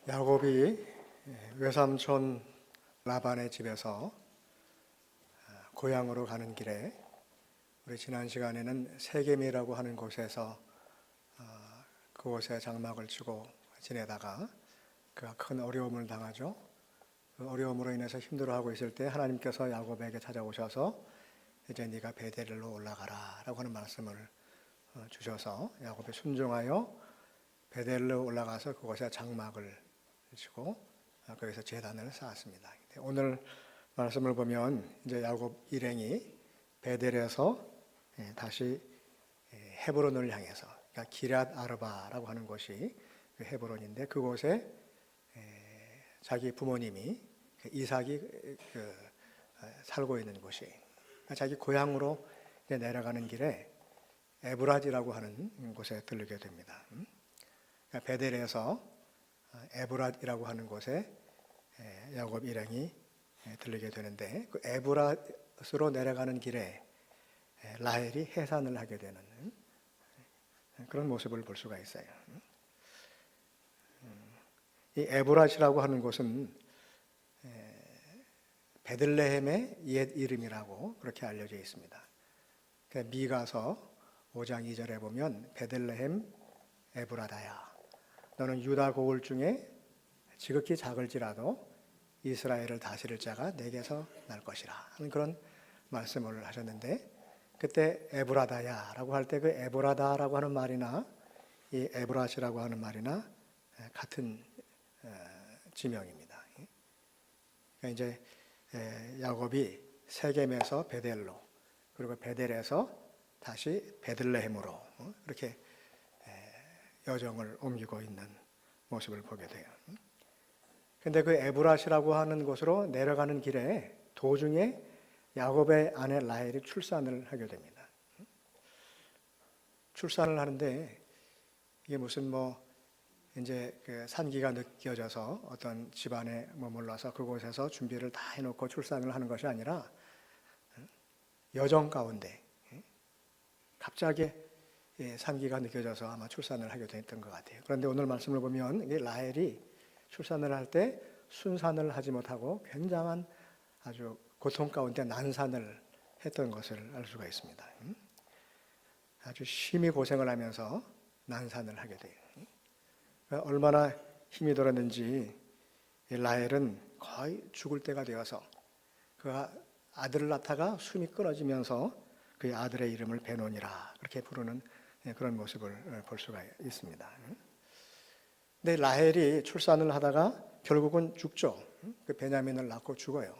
야곱이 외삼촌 라반의 집에서 고향으로 가는 길에 우리 지난 시간에는 세겜이라고 하는 곳에서 그곳에 장막을 치고 지내다가 그가 큰 어려움을 당하죠. 그 어려움으로 인해서 힘들어하고 있을 때 하나님께서 야곱에게 찾아오셔서 이제 네가 베델로 올라가라 라고 하는 말씀을 주셔서 야곱이 순종하여 베델로 올라가서 그곳에 장막을 치고 거기서 제단을 쌓았습니다. 오늘 말씀을 보면 이제 야곱 일행이 베델에서 다시 헤브론을 향해서, 그러니까 기럇 아르바라고 하는 곳이 그 헤브론인데 그곳에 자기 부모님이 이삭이 살고 있는 곳이, 자기 고향으로 내려가는 길에 에브라지라고 하는 곳에 들르게 됩니다. 베델에서 에브랏이라고 하는 곳에 야곱 일행이 들리게 되는데 그 에브랏으로 내려가는 길에 라헬이 해산을 하게 되는 그런 모습을 볼 수가 있어요. 이 에브랏이라고 하는 곳은 베들레헴의 옛 이름이라고 그렇게 알려져 있습니다. 미가서 5장 2절에 보면 베들레헴 에브라다야, 너는 유다 고을 중에 지극히 작을지라도 이스라엘을 다스릴 자가 내게서 날 것이라 하는 그런 말씀을 하셨는데, 그때 에브라다야라고 할 때 그 에브라다라고 하는 말이나 이 에브랏이라고 하는 말이나 같은 지명입니다. 그러니까 이제 야곱이 세겜에서 베델로, 그리고 베델에서 다시 베들레헴으로 이렇게 여정을 옮기고 있는 모습을 보게 돼요. 근데 그 에브랏이라고 하는 곳으로 내려가는 길에 도중에 야곱의 아내 라헬이 출산을 하게 됩니다. 출산을 하는데 이게 무슨 이제 그 산기가 느껴져서 어떤 집안에 머물러서 그곳에서 준비를 다 해놓고 출산을 하는 것이 아니라 여정 가운데 갑자기 산기가 느껴져서 아마 출산을 하게 됐던 것 같아요. 그런데 오늘 말씀을 보면 라헬이 출산을 할 때 순산을 하지 못하고 굉장한 아주 고통 가운데 난산을 했던 것을 알 수가 있습니다. 아주 심히 고생을 하면서 난산을 하게 돼요. 얼마나 힘이 들었는지 라헬은 거의 죽을 때가 되어서 그 아들을 낳다가 숨이 끊어지면서 그 아들의 이름을 베논이라 그렇게 부르는 그런 모습을 볼 수가 있습니다. 근데 라헬이 출산을 하다가 결국은 죽죠. 그 베냐민을 낳고 죽어요.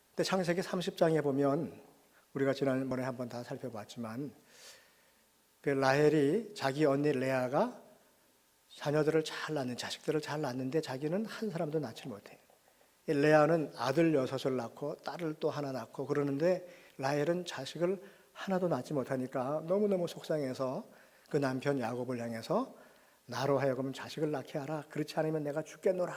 근데 창세기 30장에 보면 우리가 지난번에 한번 다 살펴봤지만 그 라헬이 자기 언니 레아가 자녀들을 잘 낳는, 자식들을 잘 낳는데 자기는 한 사람도 낳지 못해요. 레아는 아들 6을 낳고 딸을 또 하나 낳고 그러는데 라헬은 자식을 하나도 낳지 못하니까 너무너무 속상해서 그 남편 야곱을 향해서 나로 하여금 자식을 낳게 하라, 그렇지 않으면 내가 죽겠노라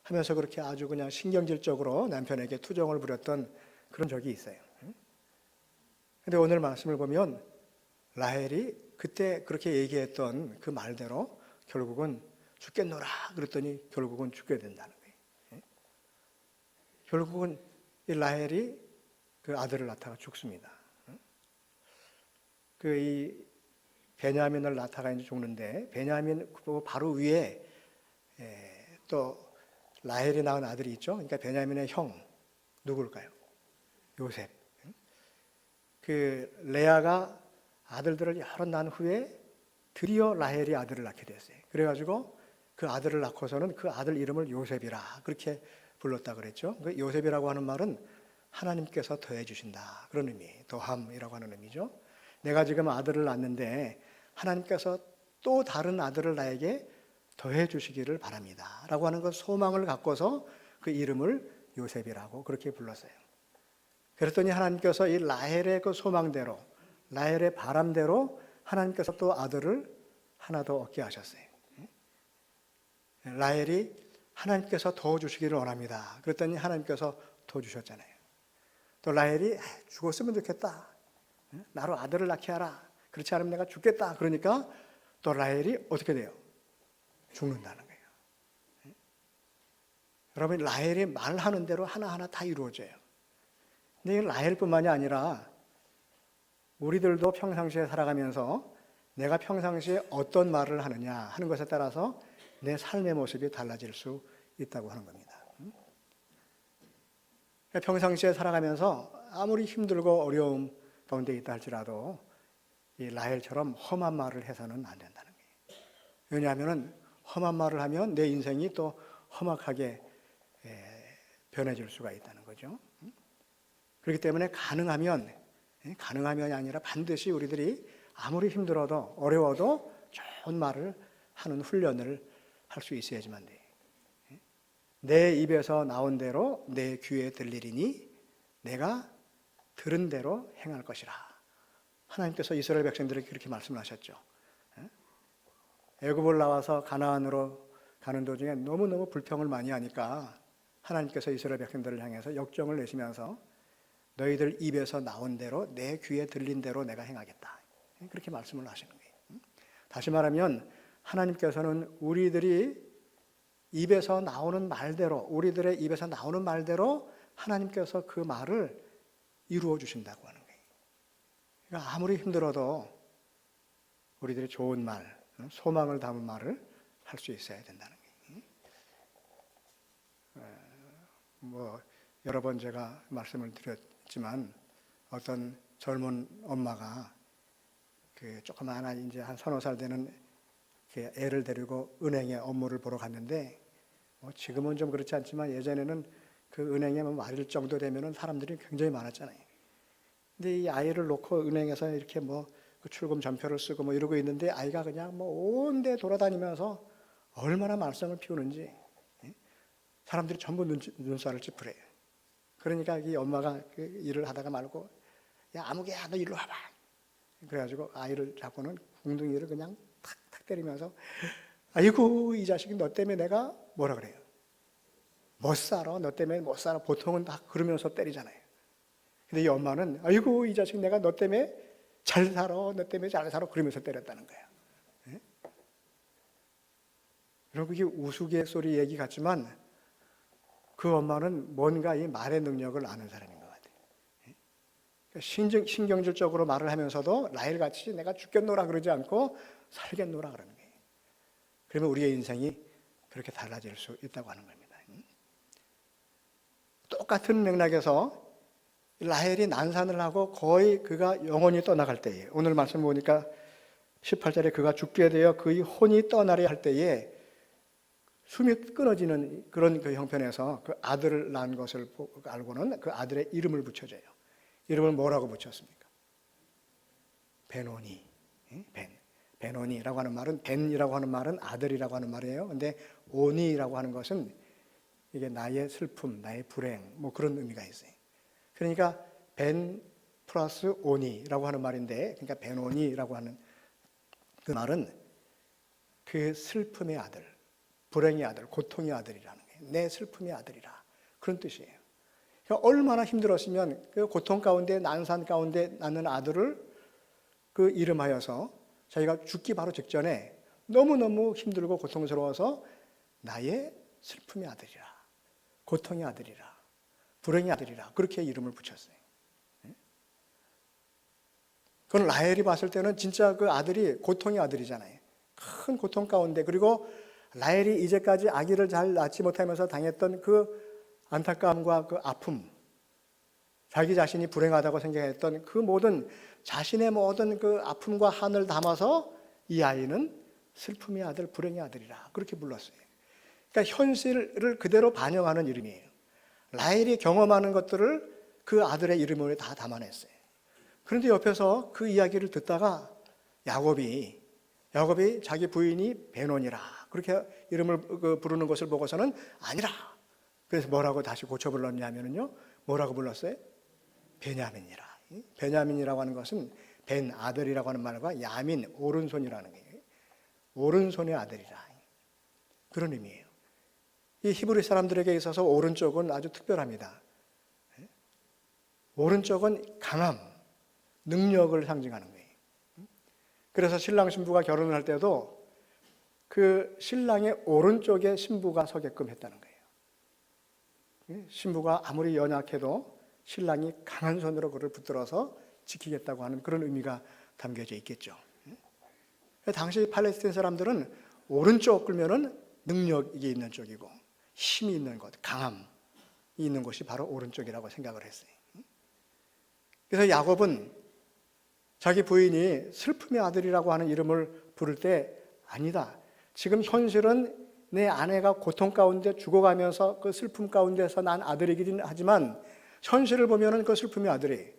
하면서 그렇게 아주 그냥 신경질적으로 남편에게 투정을 부렸던 그런 적이 있어요. 그런데 오늘 말씀을 보면 라헬이 그때 그렇게 얘기했던 그 말대로 결국은 죽겠노라 그랬더니 결국은 죽게 된다는 거예요. 결국은 이 라헬이 그 아들을 낳다가 죽습니다. 이 베냐민을 낳다가 이제 죽는데 베냐민 바로 위에 또 라헬이 낳은 아들이 있죠. 그러니까 베냐민의 형 누굴까요? 요셉. 그 레아가 아들들을 여러 낳은 후에 드디어 라헬이 아들을 낳게 됐어요. 그래가지고 그 아들을 낳고서는 그 아들 이름을 요셉이라 그렇게 불렀다 그랬죠. 그 요셉이라고 하는 말은 하나님께서 더해 주신다 그런 의미, 더함이라고 하는 의미죠. 내가 지금 아들을 낳는데 하나님께서 또 다른 아들을 나에게 더해 주시기를 바랍니다 라고 하는 그 소망을 갖고서 그 이름을 요셉이라고 그렇게 불렀어요. 그랬더니 하나님께서 이 라헬의 그 소망대로, 라헬의 바람대로 하나님께서 또 아들을 하나 더 얻게 하셨어요. 라헬이 하나님께서 더 주시기를 원합니다. 그랬더니 하나님께서 더 주셨잖아요. 또 라헬이 죽었으면 좋겠다, 나로 아들을 낳게 하라, 그렇지 않으면 내가 죽겠다. 그러니까 또 라헬이 어떻게 돼요? 죽는다는 거예요. 여러분, 라헬이 말하는 대로 하나하나 다 이루어져요. 근데 라헬뿐만이 아니라 우리들도 평상시에 살아가면서 내가 평상시에 어떤 말을 하느냐 하는 것에 따라서 내 삶의 모습이 달라질 수 있다고 하는 겁니다. 평상시에 살아가면서 아무리 힘들고 어려움 가운데 있다 할지라도 이 라헬처럼 험한 말을 해서는 안 된다는 거예요. 왜냐하면 험한 말을 하면 내 인생이 또 험악하게 변해질 수가 있다는 거죠. 그렇기 때문에 가능하면이 아니라 반드시 우리들이 아무리 힘들어도 어려워도 좋은 말을 하는 훈련을 할 수 있어야지만 돼. 내 입에서 나온 대로 내 귀에 들리리니 내가 들은 대로 행할 것이라. 하나님께서 이스라엘 백성들에게 그렇게 말씀을 하셨죠. 애굽을 나와서 가나안으로 가는 도중에 너무너무 불평을 많이 하니까 하나님께서 이스라엘 백성들을 향해서 역정을 내시면서 너희들 입에서 나온 대로 내 귀에 들린 대로 내가 행하겠다. 그렇게 말씀을 하시는 거예요. 다시 말하면 하나님께서는 우리들의 입에서 나오는 말대로 하나님께서 그 말을 이루어 주신다고 하는 거예요. 그러니까 아무리 힘들어도 우리들이 좋은 말, 소망을 담은 말을 할 수 있어야 된다는 거예요. 여러 번 제가 말씀을 드렸지만 어떤 젊은 엄마가 그 조그마한 이제 한 서너 살 되는 그 애를 데리고 은행에 업무를 보러 갔는데 지금은 좀 그렇지 않지만 예전에는 그 은행에 말일 정도 되면은 사람들이 굉장히 많았잖아요. 근데 이 아이를 놓고 은행에서 이렇게 그 출금 전표를 쓰고 이러고 있는데 아이가 그냥 온 데 돌아다니면서 얼마나 말썽을 피우는지 사람들이 전부 눈살을 찌푸려요. 그러니까 이 엄마가 그 일을 하다가 말고 야 아무개야 너 일로 와봐. 그래가지고 아이를 잡고는 궁둥이를 그냥 탁탁 때리면서 아이고 이 자식이 너 때문에 내가 뭐라 그래요? 못 살아. 너 때문에 못 살아. 보통은 다 그러면서 때리잖아요. 근데 이 엄마는 아이고 이 자식 내가 너 때문에 잘 살아. 너 때문에 잘 살아. 그러면서 때렸다는 거예요. 여러분 이게 우스갯소리 얘기 같지만 그 엄마는 뭔가 이 말의 능력을 아는 사람인 것 같아요. 신경질적으로 말을 하면서도 라헬같이 내가 죽겠노라 그러지 않고 살겠노라 그러는 거예요. 그러면 우리의 인생이 그렇게 달라질 수 있다고 하는 겁니다. 똑같은 맥락에서 라헬이 난산을 하고 거의 그가 영혼이 떠나갈 때에 오늘 말씀 보니까 18절에 그가 죽게 되어 그의 혼이 떠나려 할 때에 숨이 끊어지는 그런 그 형편에서 그 아들을 낳은 것을 알고는 그 아들의 이름을 붙여줘요. 이름을 뭐라고 붙였습니까? 베노니. 베노니라고 하는 말은 벤이라고 하는 말은 아들이라고 하는 말이에요. 근데 오니라고 하는 것은 이게 나의 슬픔, 나의 불행 그런 의미가 있어요. 그러니까 벤 플러스 오니라고 하는 말인데 그러니까 베노니라고 하는 그 말은 그 슬픔의 아들, 불행의 아들, 고통의 아들이라는 거예요. 내 슬픔의 아들이라 그런 뜻이에요. 그러니까 얼마나 힘들었으면 그 고통 가운데 난산 가운데 낳는 아들을 그 이름하여서 자기가 죽기 바로 직전에 너무너무 힘들고 고통스러워서 나의 슬픔의 아들이라, 고통의 아들이라, 불행의 아들이라 그렇게 이름을 붙였어요. 그건 라헬이 봤을 때는 진짜 그 아들이 고통의 아들이잖아요. 큰 고통 가운데 그리고 라헬이 이제까지 아기를 잘 낳지 못하면서 당했던 그 안타까움과 그 아픔, 자기 자신이 불행하다고 생각했던 그 모든 자신의 모든 그 아픔과 한을 담아서 이 아이는 슬픔의 아들, 불행의 아들이라 그렇게 불렀어요. 그러니까 현실을 그대로 반영하는 이름이에요. 라헬이 경험하는 것들을 그 아들의 이름으로 다 담아냈어요. 그런데 옆에서 그 이야기를 듣다가 야곱이 자기 부인이 베논이라 그렇게 이름을 부르는 것을 보고서는 아니라 그래서 뭐라고 다시 고쳐 불렀냐면요 뭐라고 불렀어요? 베냐민이라. 베냐민이라고 하는 것은 벤 아들이라고 하는 말과 야민 오른손이라는 거예요. 오른손의 아들이라 그런 의미예요. 이 히브리 사람들에게 있어서 오른쪽은 아주 특별합니다. 오른쪽은 강함, 능력을 상징하는 거예요. 그래서 신랑 신부가 결혼을 할 때도 그 신랑의 오른쪽에 신부가 서게끔 했다는 거예요. 신부가 아무리 연약해도 신랑이 강한 손으로 그를 붙들어서 지키겠다고 하는 그런 의미가 담겨져 있겠죠. 당시 팔레스타인 사람들은 오른쪽 끌면은 능력이 있는 쪽이고 힘이 있는 것, 강함이 있는 곳이 바로 오른쪽이라고 생각을 했어요. 그래서 야곱은 자기 부인이 슬픔의 아들이라고 하는 이름을 부를 때 아니다. 지금 현실은 내 아내가 고통 가운데 죽어가면서 그 슬픔 가운데서 난 아들이긴 하지만 현실을 보면은 그 슬픔의 아들이.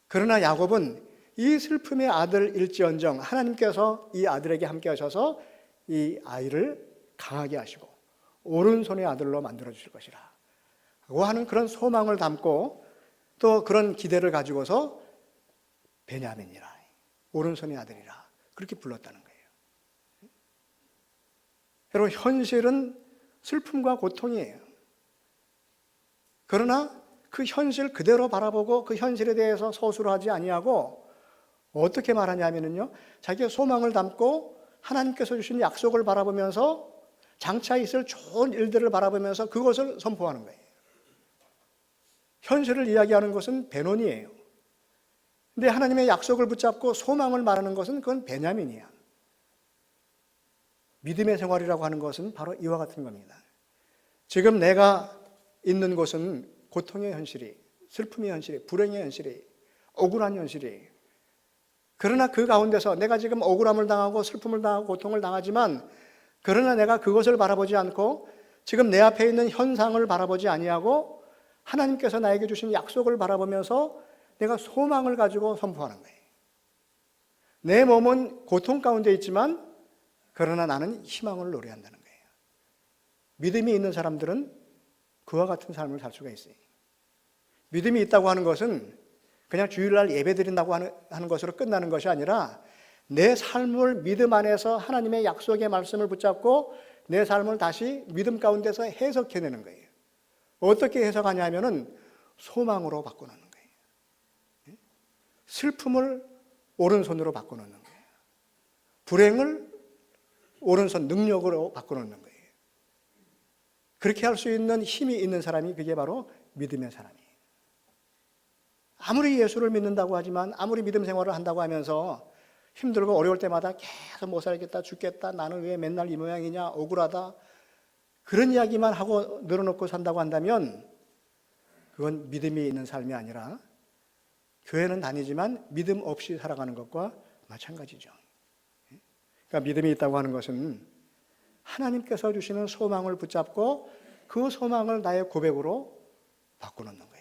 그러나 야곱은 이 슬픔의 아들일지언정 하나님께서 이 아들에게 함께 하셔서 이 아이를 강하게 하시고 오른손의 아들로 만들어 주실 것이라 하고 하는 그런 소망을 담고 또 그런 기대를 가지고서 베냐민이라, 오른손의 아들이라 그렇게 불렀다는 거예요. 여러분, 현실은 슬픔과 고통이에요. 그러나 그 현실 그대로 바라보고 그 현실에 대해서 서술하지 아니하고 어떻게 말하냐면요, 자기의 소망을 담고 하나님께서 주신 약속을 바라보면서 장차 있을 좋은 일들을 바라보면서 그것을 선포하는 거예요. 현실을 이야기하는 것은 베논이에요. 근데 하나님의 약속을 붙잡고 소망을 말하는 것은 그건 베냐민이야. 믿음의 생활이라고 하는 것은 바로 이와 같은 겁니다. 지금 내가 있는 곳은 고통의 현실이, 슬픔의 현실이, 불행의 현실이, 억울한 현실이. 그러나 그 가운데서 내가 지금 억울함을 당하고 슬픔을 당하고 고통을 당하지만 그러나 내가 그것을 바라보지 않고 지금 내 앞에 있는 현상을 바라보지 아니하고 하나님께서 나에게 주신 약속을 바라보면서 내가 소망을 가지고 선포하는 거예요. 내 몸은 고통 가운데 있지만 그러나 나는 희망을 노래한다는 거예요. 믿음이 있는 사람들은 그와 같은 삶을 살 수가 있어요. 믿음이 있다고 하는 것은 그냥 주일날 예배 드린다고 하는 것으로 끝나는 것이 아니라 내 삶을 믿음 안에서 하나님의 약속의 말씀을 붙잡고 내 삶을 다시 믿음 가운데서 해석해내는 거예요. 어떻게 해석하냐 하면은 소망으로 바꿔놓는 거예요. 슬픔을 오른손으로 바꿔놓는 거예요. 불행을 오른손 능력으로 바꿔놓는 거예요. 그렇게 할 수 있는 힘이 있는 사람이 그게 바로 믿음의 사람이에요. 아무리 예수를 믿는다고 하지만 아무리 믿음 생활을 한다고 하면서 힘들고 어려울 때마다 계속 못 살겠다, 죽겠다, 나는 왜 맨날 이 모양이냐, 억울하다 그런 이야기만 하고 늘어놓고 산다고 한다면 그건 믿음이 있는 삶이 아니라 교회는 다니지만 믿음 없이 살아가는 것과 마찬가지죠. 그러니까 믿음이 있다고 하는 것은 하나님께서 주시는 소망을 붙잡고 그 소망을 나의 고백으로 바꿔놓는 거예요.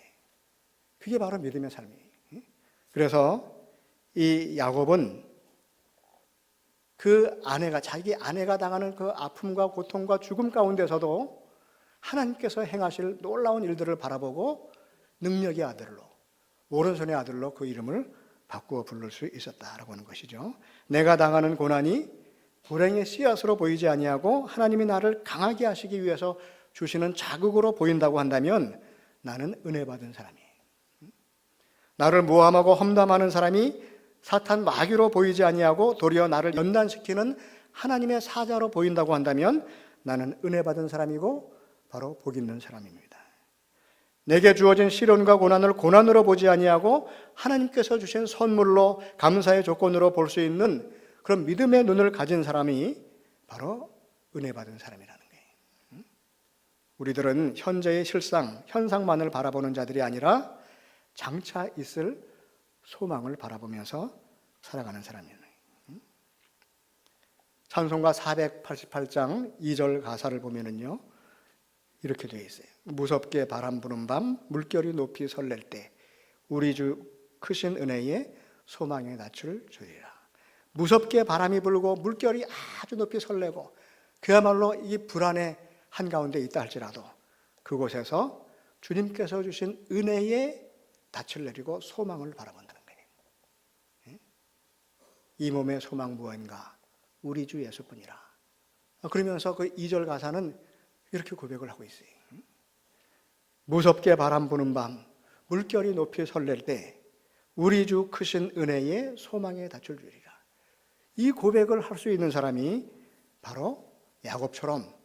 그게 바로 믿음의 삶이에요. 그래서 이 야곱은 그 아내가, 자기 아내가 당하는 그 아픔과 고통과 죽음 가운데서도 하나님께서 행하실 놀라운 일들을 바라보고 능력의 아들로, 오른손의 아들로 그 이름을 바꾸어 부를 수 있었다라고 하는 것이죠. 내가 당하는 고난이 불행의 씨앗으로 보이지 아니하고 하나님이 나를 강하게 하시기 위해서 주시는 자극으로 보인다고 한다면 나는 은혜 받은 사람이에요. 나를 모함하고 험담하는 사람이 사탄 마귀로 보이지 아니하고 도리어 나를 연단시키는 하나님의 사자로 보인다고 한다면 나는 은혜 받은 사람이고 바로 복 있는 사람입니다. 내게 주어진 시련과 고난을 고난으로 보지 아니하고 하나님께서 주신 선물로 감사의 조건으로 볼 수 있는 그런 믿음의 눈을 가진 사람이 바로 은혜 받은 사람이라는 거예요. 우리들은 현재의 실상, 현상만을 바라보는 자들이 아니라 장차 있을 소망을 바라보면서 살아가는 사람이에요. 찬송가 488장 2절 가사를 보면은요, 이렇게 되어 있어요. 무섭게 바람 부는 밤 물결이 높이 설렐 때 우리 주 크신 은혜에 소망의 낯을 주리라. 무섭게 바람이 불고 물결이 아주 높이 설레고 그야말로 이 불안의 한가운데 있다 할지라도 그곳에서 주님께서 주신 은혜의 낯을 내리고 소망을 바라본다는 거예요. 이 몸의 소망 무엇인가? 우리 주 예수뿐이라. 그러면서 그 2절 가사는 이렇게 고백을 하고 있어요. 무섭게 바람 부는 밤 물결이 높이 설렐 때 우리 주 크신 은혜의 소망의 낯을 주리라. 이 고백을 할 수 있는 사람이 바로 야곱처럼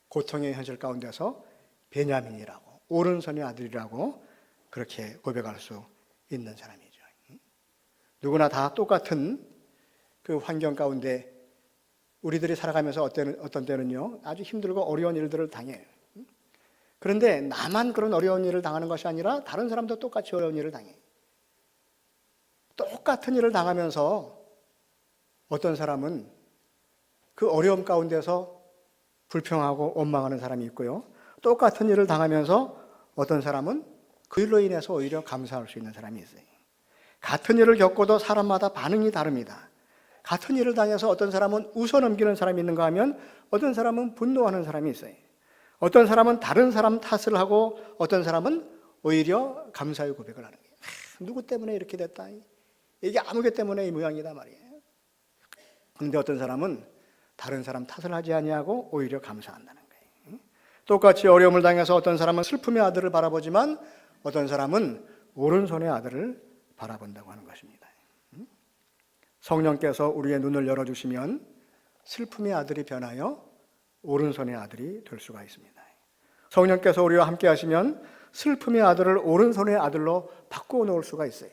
고통의 현실 가운데서 베냐민이라고 오른손의 아들이라고 그렇게 고백할 수 있는 사람이죠. 누구나 다 똑같은 그 환경 가운데 우리들이 살아가면서 어떤 때는요, 아주 힘들고 어려운 일들을 당해요. 그런데 나만 그런 어려운 일을 당하는 것이 아니라 다른 사람도 똑같이 어려운 일을 당해요. 똑같은 일을 당하면서 어떤 사람은 그 어려움 가운데서 불평하고 원망하는 사람이 있고요. 똑같은 일을 당하면서 어떤 사람은 그 일로 인해서 오히려 감사할 수 있는 사람이 있어요. 같은 일을 겪고도 사람마다 반응이 다릅니다. 같은 일을 당해서 어떤 사람은 웃어넘기는 사람이 있는가 하면 어떤 사람은 분노하는 사람이 있어요. 어떤 사람은 다른 사람 탓을 하고 어떤 사람은 오히려 감사의 고백을 하는 거예요. 누구 때문에 이렇게 됐다. 이게 아무개 때문에 이 모양이다 말이에요. 그런데 어떤 사람은 다른 사람 탓을 하지 아니하고 오히려 감사한다는 거예요. 똑같이 어려움을 당해서 어떤 사람은 슬픔의 아들을 바라보지만 어떤 사람은 오른손의 아들을 바라본다고 하는 것입니다. 성령께서 우리의 눈을 열어주시면 슬픔의 아들이 변하여 오른손의 아들이 될 수가 있습니다. 성령께서 우리와 함께 하시면 슬픔의 아들을 오른손의 아들로 바꾸어 놓을 수가 있어요.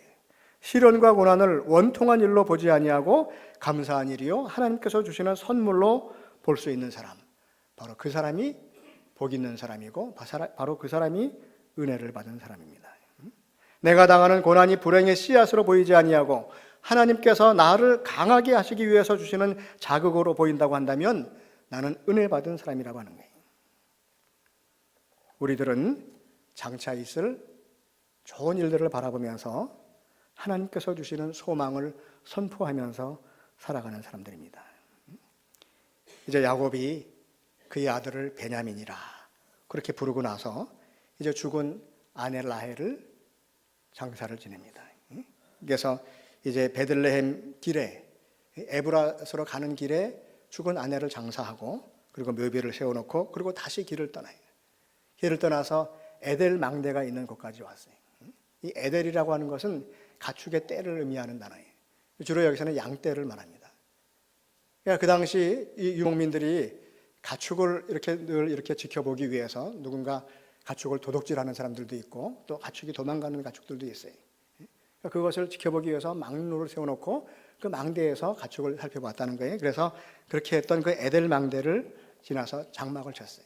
시련과 고난을 원통한 일로 보지 아니하고 감사한 일이요 하나님께서 주시는 선물로 볼 수 있는 사람, 바로 그 사람이 복 있는 사람이고 바로 그 사람이 은혜를 받은 사람입니다. 내가 당하는 고난이 불행의 씨앗으로 보이지 아니하고 하나님께서 나를 강하게 하시기 위해서 주시는 자극으로 보인다고 한다면 나는 은혜 받은 사람이라고 하는 거예요. 우리들은 장차 있을 좋은 일들을 바라보면서 하나님께서 주시는 소망을 선포하면서 살아가는 사람들입니다. 이제 야곱이 그의 아들을 베냐민이라 그렇게 부르고 나서 이제 죽은 아내 라헬을 장사를 지냅니다. 그래서 이제 베들레헴 길에 에브라스로 가는 길에 죽은 아내를 장사하고 그리고 묘비를 세워놓고 그리고 다시 길을 떠나요. 길을 떠나서 에델 망대가 있는 곳까지 왔어요. 이 에델이라고 하는 것은 가축의 떼를 의미하는 단어예요. 주로 여기서는 양떼를 말합니다. 그러니까 그 당시 이 유목민들이 가축을 늘 이렇게 지켜보기 위해서 누군가 가축을 도둑질하는 사람들도 있고 또 가축이 도망가는 가축들도 있어요. 그러니까 그것을 지켜보기 위해서 망루를 세워놓고 그 망대에서 가축을 살펴봤다는 거예요. 그래서 그렇게 했던 그 에델 망대를 지나서 장막을 쳤어요.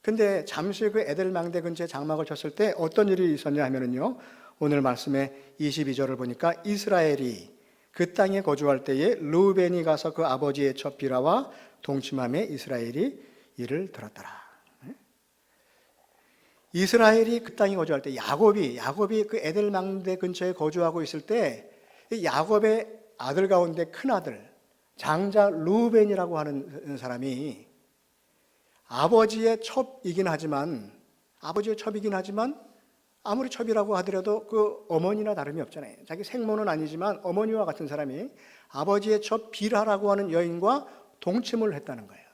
근데 잠시 그 에델 망대 근처에 장막을 쳤을 때 어떤 일이 있었냐 하면은요, 오늘 말씀의 22절을 보니까 이스라엘이 그 땅에 거주할 때에 르우벤이 가서 그 아버지의 첩 비라와 동침함에 이스라엘이 이를 들었더라. 이스라엘이 그 땅에 거주할 때 야곱이 그 에델 망대 근처에 거주하고 있을 때 야곱의 아들 가운데 큰 아들 장자 르우벤이라고 하는 사람이 아버지의 첩이긴 하지만 아무리 첩이라고 하더라도 그 어머니나 다름이 없잖아요. 자기 생모는 아니지만 어머니와 같은 사람이 아버지의 첩 비라라고 하는 여인과 동침을 했다는 거예요.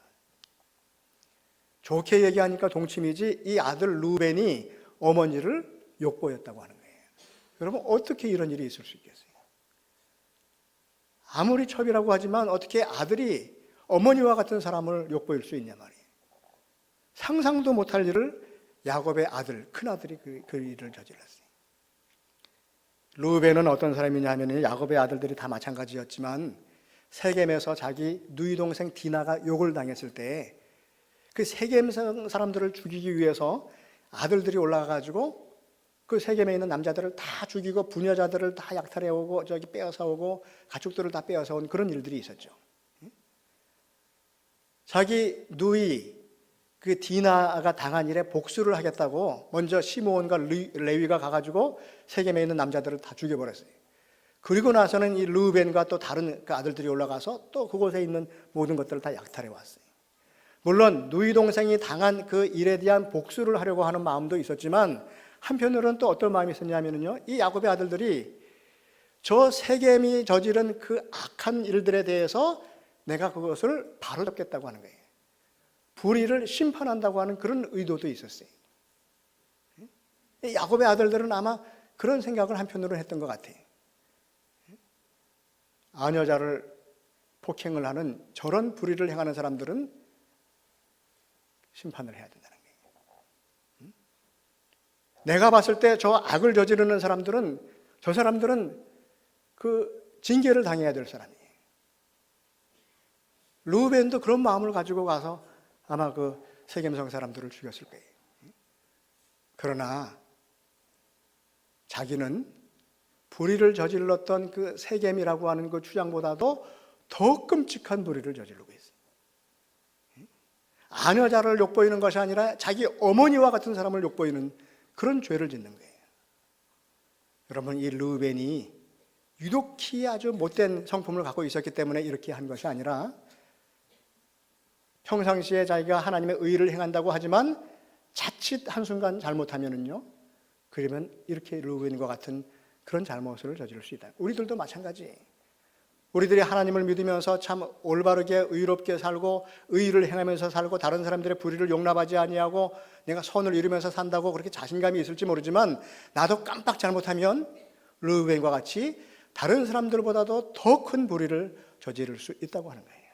좋게 얘기하니까 동침이지 이 아들 르우벤이 어머니를 욕보였다고 하는 거예요. 여러분 어떻게 이런 일이 있을 수 있겠어요? 아무리 첩이라고 하지만 어떻게 아들이 어머니와 같은 사람을 욕보일 수 있냐 말이에요. 상상도 못할 일을 야곱의 아들, 큰아들이 그 일을 저질렀어요. 르우벤은 어떤 사람이냐 하면 야곱의 아들들이 다 마찬가지였지만 세겜에서 자기 누이 동생 디나가 욕을 당했을 때 그 세겜 사람들을 죽이기 위해서 아들들이 올라가가지고 그 세겜에 있는 남자들을 다 죽이고 부녀자들을 다 약탈해오고 저기 빼앗아오고 가축들을 다 빼앗아온 그런 일들이 있었죠. 자기 누이 그 디나가 당한 일에 복수를 하겠다고 먼저 시므온과 레위가 가가지고 세겜에 있는 남자들을 다 죽여버렸어요. 그리고 나서는 이 르우벤과 또 다른 그 아들들이 올라가서 또 그곳에 있는 모든 것들을 다 약탈해 왔어요. 물론 누이 동생이 당한 그 일에 대한 복수를 하려고 하는 마음도 있었지만 한편으로는 또 어떤 마음이 있었냐면요, 이 야곱의 아들들이 저 세겜이 저지른 그 악한 일들에 대해서 내가 그것을 바로잡겠다고 하는 거예요. 불의를 심판한다고 하는 그런 의도도 있었어요. 야곱의 아들들은 아마 그런 생각을 한편으로 했던 것 같아요. 아녀자를 폭행을 하는 저런 불의를 행하는 사람들은 심판을 해야 된다는 거예요. 내가 봤을 때 저 악을 저지르는 사람들은, 저 사람들은 그 징계를 당해야 될 사람이에요. 르우벤도 그런 마음을 가지고 가서 아마 그 세겜성 사람들을 죽였을 거예요. 그러나 자기는 불의를 저질렀던 그 세겜이라고 하는 그 주장보다도 더 끔찍한 불의를 저지르고 있어요. 아녀자를 욕보이는 것이 아니라 자기 어머니와 같은 사람을 욕보이는 그런 죄를 짓는 거예요. 여러분, 이 르우벤이 유독히 아주 못된 성품을 갖고 있었기 때문에 이렇게 한 것이 아니라 평상시에 자기가 하나님의 의를 행한다고 하지만 자칫 한순간 잘못하면은요, 그러면 이렇게 르우벤과 같은 그런 잘못을 저지를 수 있다. 우리들도 마찬가지. 우리들이 하나님을 믿으면서 참 올바르게 의롭게 살고 의를 행하면서 살고 다른 사람들의 불의를 용납하지 아니하고 내가 선을 이루면서 산다고 그렇게 자신감이 있을지 모르지만 나도 깜빡 잘못하면 르우벤과 같이 다른 사람들보다도 더 큰 불의를 저지를 수 있다고 하는 거예요.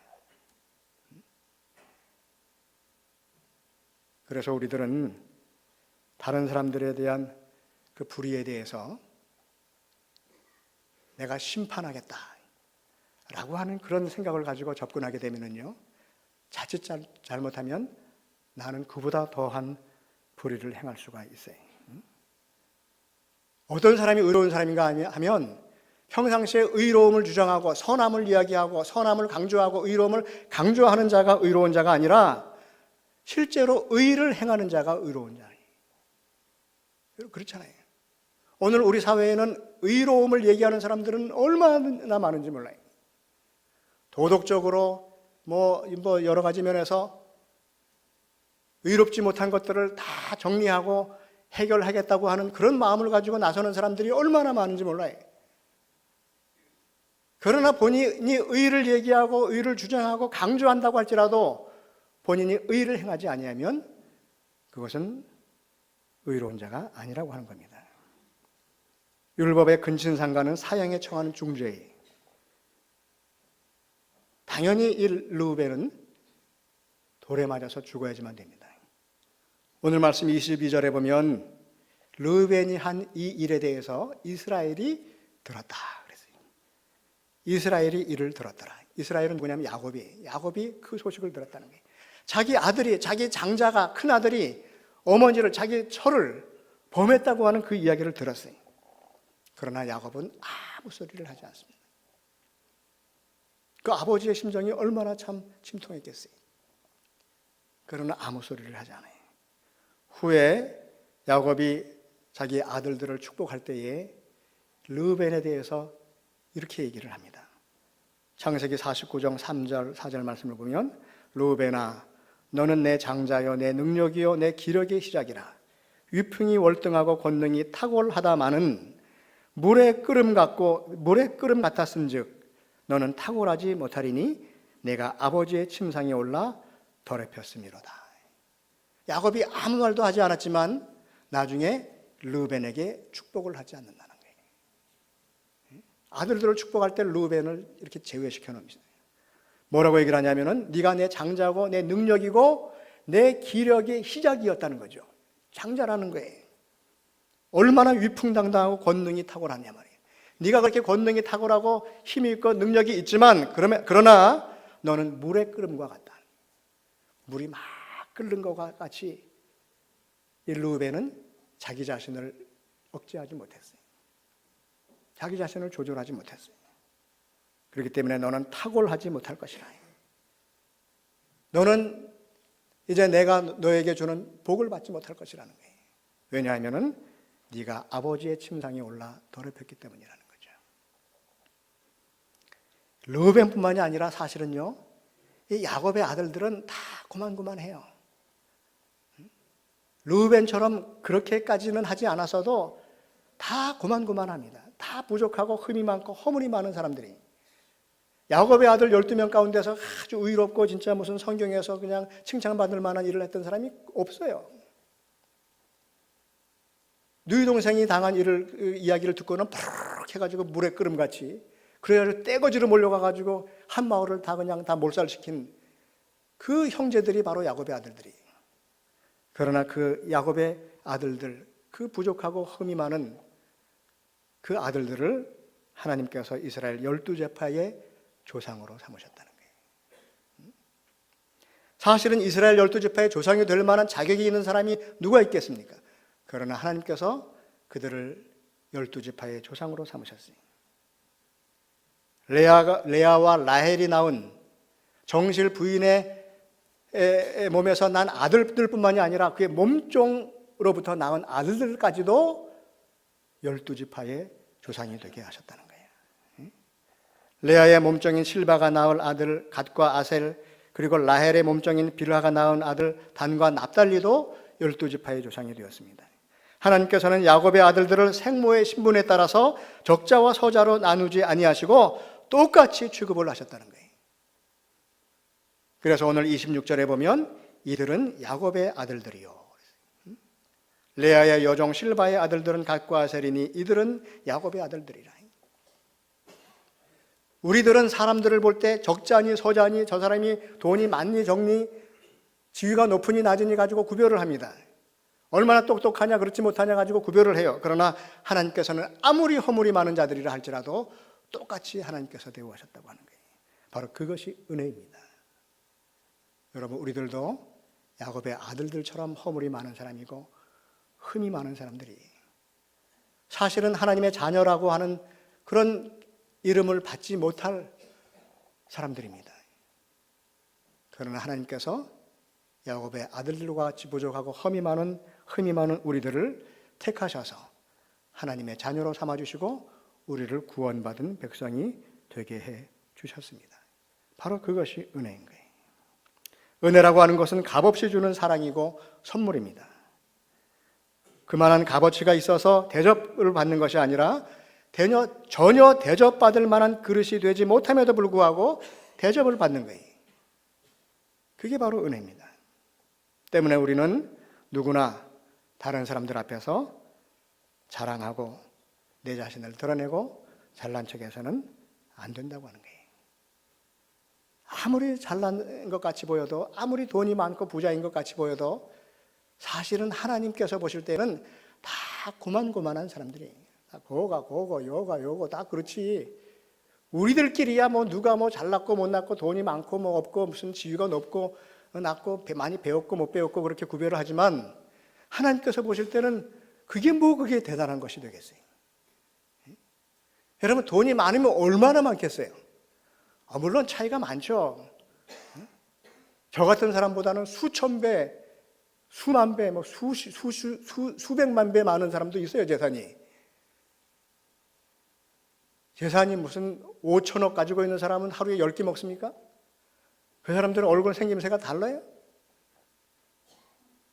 그래서 우리들은 다른 사람들에 대한 그 불의에 대해서 내가 심판하겠다 라고 하는 그런 생각을 가지고 접근하게 되면요, 자칫 잘못하면 나는 그보다 더한 불의를 행할 수가 있어요. 어떤 사람이 의로운 사람인가 하면 평상시에 의로움을 주장하고 선함을 이야기하고 선함을 강조하고 의로움을 강조하는 자가 의로운 자가 아니라 실제로 의를 행하는 자가 의로운 자예요. 그렇잖아요. 오늘 우리 사회에는 의로움을 얘기하는 사람들은 얼마나 많은지 몰라요. 도덕적으로 뭐 여러 가지 면에서 의롭지 못한 것들을 다 정리하고 해결하겠다고 하는 그런 마음을 가지고 나서는 사람들이 얼마나 많은지 몰라요. 그러나 본인이 의를 얘기하고 의를 주장하고 강조한다고 할지라도 본인이 의를 행하지 아니하면 그것은 의로운 자가 아니라고 하는 겁니다. 율법의 근친상간은 사형에 처하는 중죄예요. 당연히 이 르우벤은 돌에 맞아서 죽어야지만 됩니다. 오늘 말씀 22절에 보면 르우벤이 한 이 일에 대해서 이스라엘이 들었다 그랬어요. 이스라엘이 이를 들었더라. 이스라엘은 누구냐면 야곱이 그 소식을 들었다는 거예요. 자기 아들이, 자기 장자가, 큰 아들이 어머니를, 자기 처를 범했다고 하는 그 이야기를 들었어요. 그러나 야곱은 아무 소리를 하지 않습니다. 그 아버지의 심정이 얼마나 참 침통했겠어요. 그러나 아무 소리를 하지 않아요. 후에 야곱이 자기 아들들을 축복할 때에 르우벤에 대해서 이렇게 얘기를 합니다. 창세기 49장 3절 4절 말씀을 보면 르우벤아 너는 내 장자요 내 능력이요 내 기력의 시작이라 위풍이 월등하고 권능이 탁월하다마는 물의 끓음 같았은즉 너는 탁월하지 못하리니 내가 아버지의 침상에 올라 더럽혔음이로다. 야곱이 아무 말도 하지 않았지만 나중에 르우벤에게 축복을 하지 않는다는 거예요. 아들들을 축복할 때 르우벤을 이렇게 제외시켜 놓습니다. 뭐라고 얘기를 하냐면은 네가 내 장자고 내 능력이고 내 기력의 시작이었다는 거죠. 장자라는 거예요. 얼마나 위풍당당하고 권능이 탁월하냐 말이에요. 네가 그렇게 권능이 탁월하고 힘이 있고 능력이 있지만 그러나 너는 물의 끓음과 같다. 물이 막 끓는 것과 같이 이 르우벤은 자기 자신을 억제하지 못했어요. 자기 자신을 조절하지 못했어요. 그렇기 때문에 너는 탁월하지 못할 것이라. 너는 이제 내가 너에게 주는 복을 받지 못할 것이라는 거예요. 왜냐하면 네가 아버지의 침상에 올라 더럽혔기 때문이라는 거죠. 르우벤뿐만이 아니라 사실은요, 이 야곱의 아들들은 다 고만고만해요. 르우벤처럼 그렇게까지는 하지 않았어도 다 고만고만합니다. 다 부족하고 흠이 많고 허물이 많은 사람들이. 야곱의 아들 12명 가운데서 아주 의롭고 진짜 무슨 성경에서 그냥 칭찬받을 만한 일을 했던 사람이 없어요. 누이 동생이 당한 이야기를 듣고는 푸르륵 해가지고 물에 끓음같이 그래가지고 떼거지로 몰려가가지고 한 마을을 다 그냥 다 몰살시킨 그 형제들이 바로 야곱의 아들들이에요. 그러나 그 야곱의 아들들 그 부족하고 흠이 많은 그 아들들을 하나님께서 이스라엘 12지파의 조상으로 삼으셨다는 거예요. 사실은 이스라엘 12지파의 조상이 될 만한 자격이 있는 사람이 누가 있겠습니까? 그러나 하나님께서 그들을 12지파의 조상으로 삼으셨어요. 레아와 라헬이 낳은 정실 부인의 몸에서 난 아들들뿐만이 아니라 그의 몸종으로부터 낳은 아들들까지도 12지파의 조상이 되게 하셨다는 거예요. 레아의 몸종인 실바가 낳을 아들 갓과 아셀, 그리고 라헬의 몸종인 빌하가 낳은 아들 단과 납달리도 12지파의 조상이 되었습니다. 하나님께서는 야곱의 아들들을 생모의 신분에 따라서 적자와 서자로 나누지 아니하시고 똑같이 취급을 하셨다는 거예요. 그래서 오늘 26절에 보면 이들은 야곱의 아들들이요. 레아의 여종 실바의 아들들은 갓과 아셀이니 이들은 야곱의 아들들이라. 우리들은 사람들을 볼 때 적자니 서자니 저 사람이 돈이 많니 적니 지위가 높으니 낮으니 가지고 구별을 합니다. 얼마나 똑똑하냐 그렇지 못하냐 가지고 구별을 해요. 그러나 하나님께서는 아무리 허물이 많은 자들이라 할지라도 똑같이 하나님께서 대우하셨다고 하는 거예요. 바로 그것이 은혜입니다. 여러분, 우리들도 야곱의 아들들처럼 허물이 많은 사람이고 흠이 많은 사람들이 사실은 하나님의 자녀라고 하는 그런 이름을 받지 못할 사람들입니다. 그러나 하나님께서 야곱의 아들들과 같이 부족하고 흠이 많은 우리들을 택하셔서 하나님의 자녀로 삼아주시고 우리를 구원받은 백성이 되게 해 주셨습니다. 바로 그것이 은혜인 거예요. 은혜라고 하는 것은 값없이 주는 사랑이고 선물입니다. 그만한 값어치가 있어서 대접을 받는 것이 아니라 전혀 대접받을 만한 그릇이 되지 못함에도 불구하고 대접을 받는 거예요. 그게 바로 은혜입니다. 때문에 우리는 누구나 다른 사람들 앞에서 자랑하고 내 자신을 드러내고 잘난 척해서는 안 된다고 하는 거예요. 아무리 잘난 것 같이 보여도 아무리 돈이 많고 부자인 것 같이 보여도 사실은 하나님께서 보실 때는 다 고만고만한 사람들이에요. 다 고가 요가 다 그렇지. 우리들끼리야 뭐 누가 뭐 잘났고 못났고 돈이 많고 뭐 없고 무슨 지위가 높고 낮고 많이 배웠고 못 배웠고 그렇게 구별을 하지만 하나님께서 보실 때는 그게 대단한 것이 되겠어요. 여러분, 돈이 많으면 얼마나 많겠어요? 물론 차이가 많죠. 저 같은 사람보다는 수천 배, 수만 배, 뭐 수백만 배 많은 사람도 있어요, 재산이. 재산이 무슨 5천억 가지고 있는 사람은 하루에 10끼 먹습니까? 그 사람들은 얼굴 생김새가 달라요?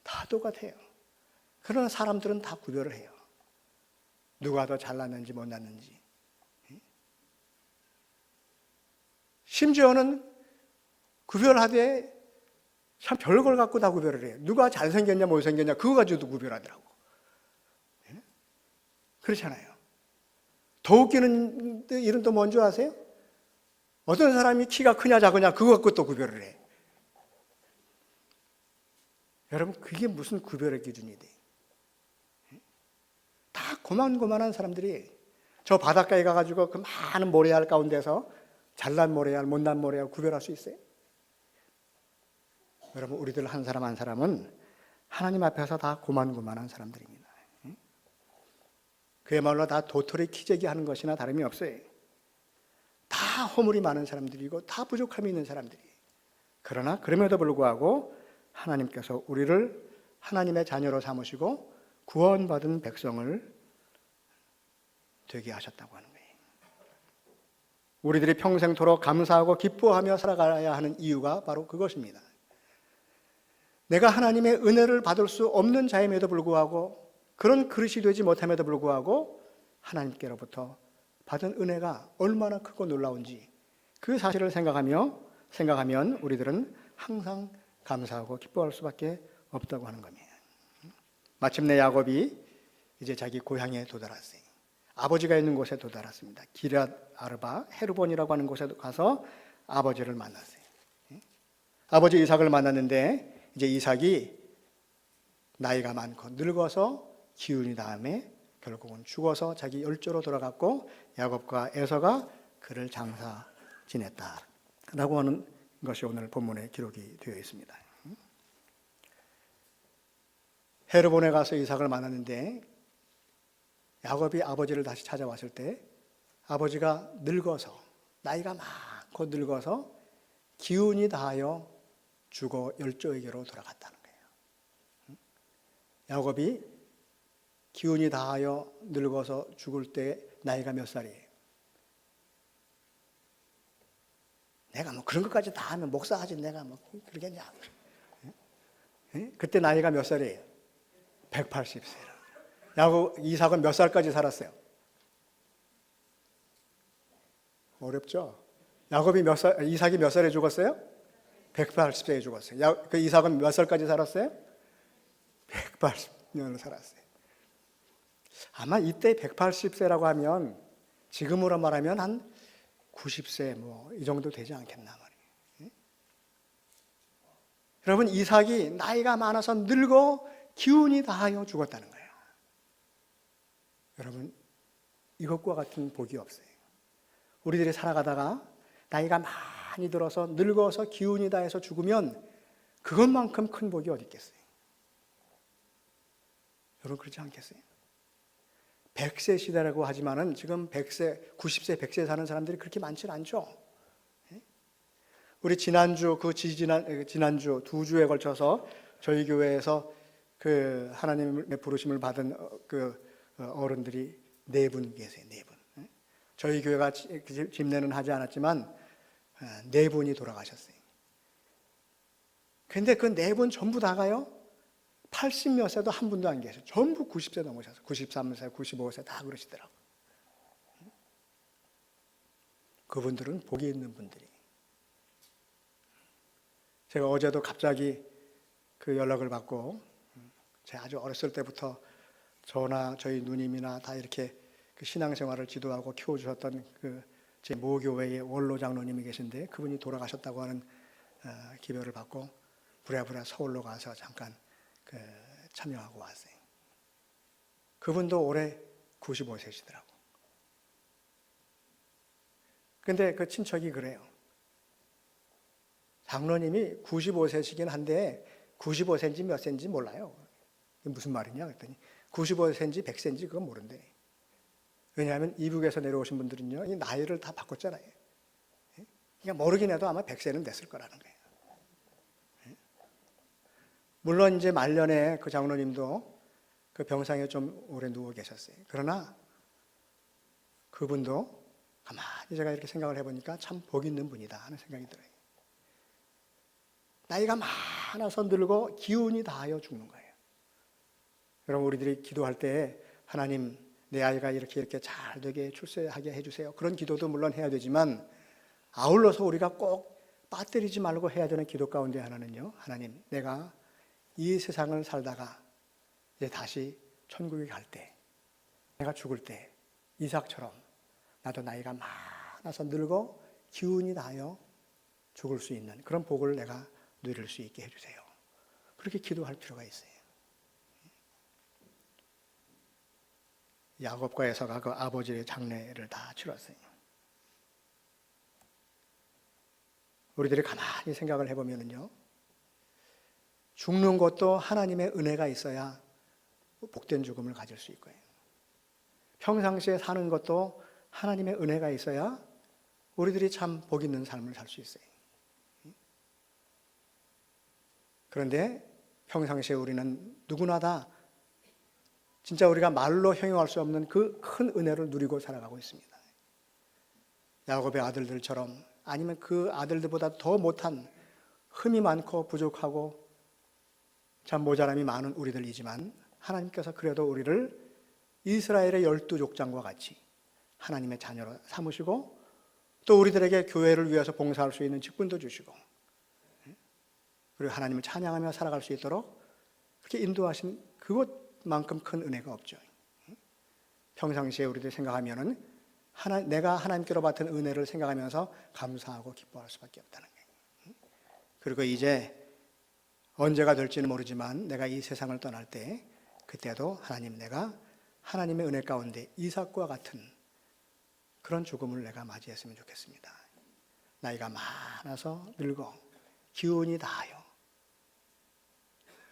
다 똑같아요. 그러나 사람들은 다 구별을 해요. 누가 더 잘났는지 못났는지. 심지어는 구별하되 참 별걸 갖고 다 구별을 해요. 누가 잘생겼냐 못생겼냐 그거 가지고도 구별하더라고. 그렇잖아요. 더 웃기는 일은 또 뭔지 아세요? 어떤 사람이 키가 크냐 작으냐 그거 갖고 또 구별을 해. 여러분, 그게 무슨 구별의 기준이 돼? 다 고만고만한 사람들이 저 바닷가에 가가지고 그 많은 모래알 가운데서 잘난 모래알, 못난 모래알 구별할 수 있어요? 여러분, 우리들 한 사람 한 사람은 하나님 앞에서 다 고만고만한 사람들입니다. 그야말로 다 도토리 키재기 하는 것이나 다름이 없어요. 다 허물이 많은 사람들이고 다 부족함이 있는 사람들이에요. 그러나 그럼에도 불구하고 하나님께서 우리를 하나님의 자녀로 삼으시고 구원받은 백성을 되게 하셨다고 하는 거예요. 우리들이 평생토록 감사하고 기뻐하며 살아가야 하는 이유가 바로 그것입니다. 내가 하나님의 은혜를 받을 수 없는 자임에도 불구하고 그런 그릇이 되지 못함에도 불구하고 하나님께로부터 받은 은혜가 얼마나 크고 놀라운지 그 사실을 생각하면 우리들은 항상 감사하고 기뻐할 수밖에 없다고 하는 겁니다. 마침내 야곱이 이제 자기 고향에 도달했어요. 아버지가 있는 곳에 도달했습니다. 기럇 아르바 헤르본이라고 하는 곳에 가서 아버지를 만났어요. 아버지 이삭을 만났는데 이제 이삭이 나이가 많고 늙어서 기운이 다음에 결국은 죽어서 자기 열조로 돌아갔고 야곱과 에서가 그를 장사 지냈다라고 하는 것이 오늘 본문에 기록이 되어 있습니다. 헤르본에 가서 이삭을 만났는데 야곱이 아버지를 다시 찾아왔을 때 아버지가 늙어서 나이가 많고 늙어서 기운이 다하여 죽어 열조에게로 돌아갔다는 거예요. 야곱이 기운이 다하여 늙어서 죽을 때 나이가 몇 살이에요? 내가 뭐 그런 것까지 다 하면 목사하지 내가 뭐 그러겠냐? 그때 나이가 몇 살이에요? 180세라. 이삭은 몇 살까지 살았어요? 어렵죠? 이삭이 몇 살에 죽었어요? 180세에 죽었어요. 그 이삭은 몇 살까지 살았어요? 180년을 살았어요. 아마 이때 180세라고 하면 지금으로 말하면 한 90세 뭐 이 정도 되지 않겠나 말이에요. 여러분, 이삭이 나이가 많아서 늙어 기운이 다하여 죽었다는 거예요. 여러분, 이것과 같은 복이 없어요. 우리들이 살아가다가 나이가 많이 들어서 늙어서 기운이 다해서 죽으면 그것만큼 큰 복이 어디 있겠어요? 여러분, 그렇지 않겠어요? 100세 시대라고 하지만은 지금 100세, 90세, 100세 사는 사람들이 그렇게 많지 않죠. 우리 지난주 지난주 2주에 걸쳐서 저희 교회에서 그 하나님의 부르심을 받은 어른들이 4분 계세요. 4분. 저희 교회가 집례는 하지 않았지만 4분이 돌아가셨어요. 그런데 그 4분 전부 다가요 80몇 세도 한 분도 안 계셔요. 전부 90세 넘으셔서 93세, 95세 다 그러시더라고요. 그분들은 복이 있는 분들이. 제가 어제도 갑자기 그 연락을 받고, 제가 아주 어렸을 때부터 저나 저희 누님이나 다 이렇게 그 신앙생활을 지도하고 키워주셨던 제 모교회의 원로 장로님이 계신데 그분이 돌아가셨다고 하는 기별을 받고 부랴부랴 서울로 가서 잠깐 참여하고 왔어요. 그분도 올해 95세시더라고. 근데 그 친척이 그래요. 장로님이 95세시긴 한데 95세인지 몇 세인지 몰라요. 이게 무슨 말이냐 그랬더니 95세인지 100세인지 그건 모른대. 왜냐하면 이북에서 내려오신 분들은요, 이 나이를 다 바꿨잖아요. 그러니까 모르긴 해도 아마 100세는 됐을 거라는 거예요. 물론 이제 말년에 그 장로님도 그 병상에 좀 오래 누워 계셨어요. 그러나 그분도 가만히 제가 이렇게 생각을 해보니까 참 복 있는 분이다 하는 생각이 들어요. 나이가 많아서 늙고 기운이 다하여 죽는 거예요. 여러분, 우리들이 기도할 때 하나님 내 아이가 이렇게 잘 되게 출세하게 해주세요. 그런 기도도 물론 해야 되지만 아울러서 우리가 꼭 빠뜨리지 말고 해야 되는 기도 가운데 하나는요, 하나님 내가 이 세상을 살다가 이제 다시 천국에 갈 때, 내가 죽을 때 이삭처럼 나도 나이가 많아서 늙어 기운이 다하여 죽을 수 있는 그런 복을 내가 누릴 수 있게 해주세요. 그렇게 기도할 필요가 있어요. 야곱과 에서가 그 아버지의 장례를 다 치렀어요. 우리들이 가만히 생각을 해보면요, 죽는 것도 하나님의 은혜가 있어야 복된 죽음을 가질 수 있고요. 평상시에 사는 것도 하나님의 은혜가 있어야 우리들이 참 복 있는 삶을 살 수 있어요. 그런데 평상시에 우리는 누구나 다 진짜 우리가 말로 형용할 수 없는 그 큰 은혜를 누리고 살아가고 있습니다. 야곱의 아들들처럼 아니면 그 아들들보다 더 못한 흠이 많고 부족하고 참 모자람이 많은 우리들이지만 하나님께서 그래도 우리를 이스라엘의 12족장과 같이 하나님의 자녀로 삼으시고 또 우리들에게 교회를 위해서 봉사할 수 있는 직분도 주시고 그리고 하나님을 찬양하며 살아갈 수 있도록 그렇게 인도하신 그것만큼 큰 은혜가 없죠. 평상시에 우리들이 생각하면은 내가 하나님께로 받은 은혜를 생각하면서 감사하고 기뻐할 수밖에 없다는 거예요. 그리고 이제 언제가 될지는 모르지만 내가 이 세상을 떠날 때 그때도 하나님, 내가 하나님의 은혜 가운데 이삭과 같은 그런 죽음을 내가 맞이했으면 좋겠습니다. 나이가 많아서 늙어 기운이 다하여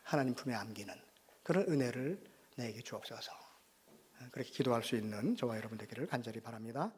하나님 품에 안기는 그런 은혜를 내게 주옵소서. 그렇게 기도할 수 있는 저와 여러분 되기를 간절히 바랍니다.